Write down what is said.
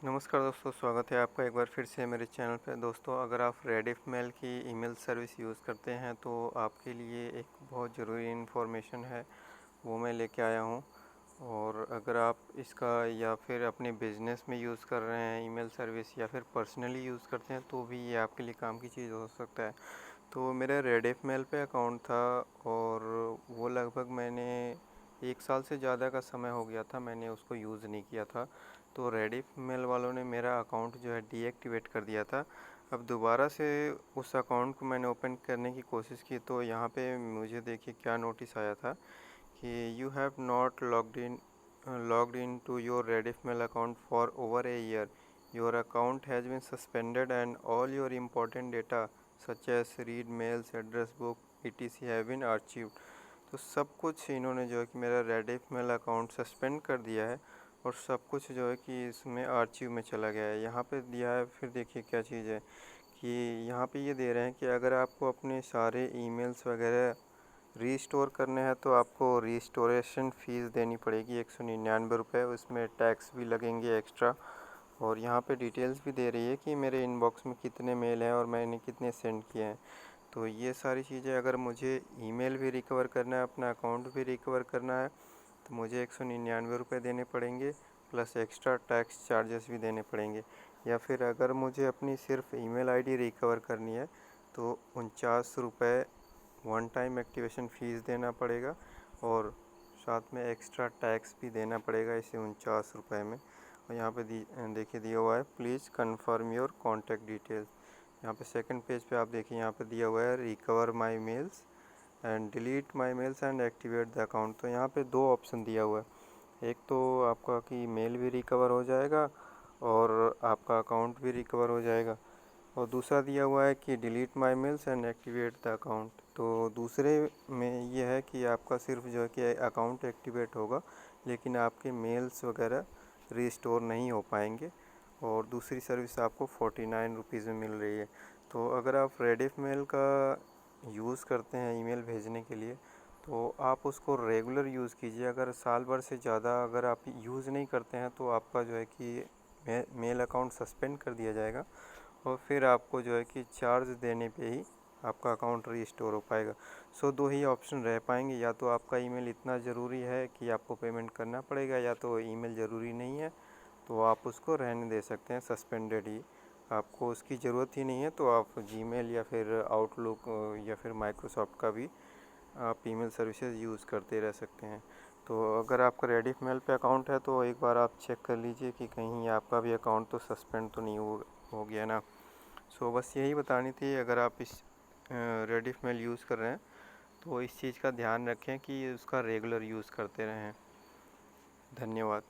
नमस्कार दोस्तों, स्वागत है आपका एक बार फिर से मेरे चैनल पे। दोस्तों, अगर आप रेडिफ मेल की ईमेल सर्विस यूज़ करते हैं तो आपके लिए एक बहुत ज़रूरी इन्फॉर्मेशन है, वो मैं लेके आया हूँ। और अगर आप इसका या फिर अपने बिज़नेस में यूज़ कर रहे हैं ईमेल सर्विस, या फिर पर्सनली यूज़ करते हैं, तो भी ये आपके लिए काम की चीज़ हो सकता है। तो मेरा रेडिफ मेल पे अकाउंट था, और वो लगभग मैंने 1 साल से ज़्यादा का समय हो गया था, मैंने उसको यूज़ नहीं किया था। तो रेडिफ मेल वालों ने मेरा अकाउंट जो है डीएक्टिवेट कर दिया था। अब दोबारा से उस अकाउंट को मैंने ओपन करने की कोशिश की, तो यहाँ पे मुझे देखिए क्या नोटिस आया था कि you have not logged in to your Rediff mail account for over a year. Your account has been suspended and all your important data such as read mails, address book, etc have been archived. तो सब कुछ इन्होंने जो है कि मेरा Rediff mail account suspend कर दिया है, और सब कुछ जो है कि इसमें आर्चीव में चला गया है। यहाँ पे दिया है, फिर देखिए क्या चीज़ है कि यहाँ पे ये दे रहे हैं कि अगर आपको अपने सारे ईमेल्स वगैरह रीस्टोर करने हैं तो आपको रीस्टोरेशन फ़ीस देनी पड़ेगी 199 रुपये, उसमें टैक्स भी लगेंगे एक्स्ट्रा। और यहाँ पे डिटेल्स भी दे रही है कि मेरे इनबॉक्स में कितने मेल हैं और मैंने कितने सेंड किए हैं। तो ये सारी चीज़ें, अगर मुझे ईमेल भी रिकवर करना है, अपना अकाउंट भी रिकवर करना है, तो मुझे 199 रुपये देने पड़ेंगे, प्लस एक्स्ट्रा टैक्स चार्जेस भी देने पड़ेंगे। या फिर अगर मुझे अपनी सिर्फ ईमेल आईडी रिकवर करनी है तो 49 रुपये वन टाइम एक्टिवेशन फ़ीस देना पड़ेगा, और साथ में एक्स्ट्रा टैक्स भी देना पड़ेगा इसे 49 रुपये में। और यहाँ पे देखिए दिया हुआ है, please confirm your contact details. यहाँ पे सेकंड पेज पे आप देखिए, यहाँ पे दिया हुआ है recover my mails and delete my mails and activate the account. तो यहाँ पे दो ऑप्शन दिया हुआ है, एक तो आपका कि मेल भी रिकवर हो जाएगा और आपका अकाउंट भी रिकवर हो जाएगा, और दूसरा दिया हुआ है कि delete my mails and activate the account. तो दूसरे में ये है कि आपका सिर्फ जो है कि अकाउंट एक्टिवेट होगा, लेकिन आपके मेल्स वगैरह रिस्टोर नहीं हो पाएंगे, और दूसरी सर्विस आपको 49 रुपीज़ में मिल रही है। तो अगर आप रेडिफ मेल का यूज़ करते हैं ईमेल भेजने के लिए, तो आप उसको रेगुलर यूज़ कीजिए। अगर साल भर से ज़्यादा अगर आप यूज़ नहीं करते हैं तो आपका जो है कि मेल अकाउंट सस्पेंड कर दिया जाएगा, और फिर आपको जो है कि चार्ज देने पे ही आपका अकाउंट रीस्टोर हो पाएगा। सो दो ही ऑप्शन रह पाएंगे, या तो आपका ईमेल इतना ज़रूरी है कि आपको पेमेंट करना पड़ेगा, या तो ईमेल ज़रूरी नहीं है तो आप उसको रहने दे सकते हैं सस्पेंडेड ही, आपको उसकी ज़रूरत ही नहीं है तो आप जीमेल या फिर आउटलुक या फिर माइक्रोसॉफ्ट का भी आप ईमेल सर्विसेज यूज़ करते रह सकते हैं। तो अगर आपका रेडिफ मेल पे अकाउंट है तो एक बार आप चेक कर लीजिए कि कहीं आपका भी अकाउंट तो सस्पेंड तो नहीं हो गया ना। सो बस यही बतानी थी। अगर आप इस रेडिफ मेल यूज़ कर रहे हैं तो इस चीज़ का ध्यान रखें कि उसका रेगुलर यूज़ करते रहें। धन्यवाद।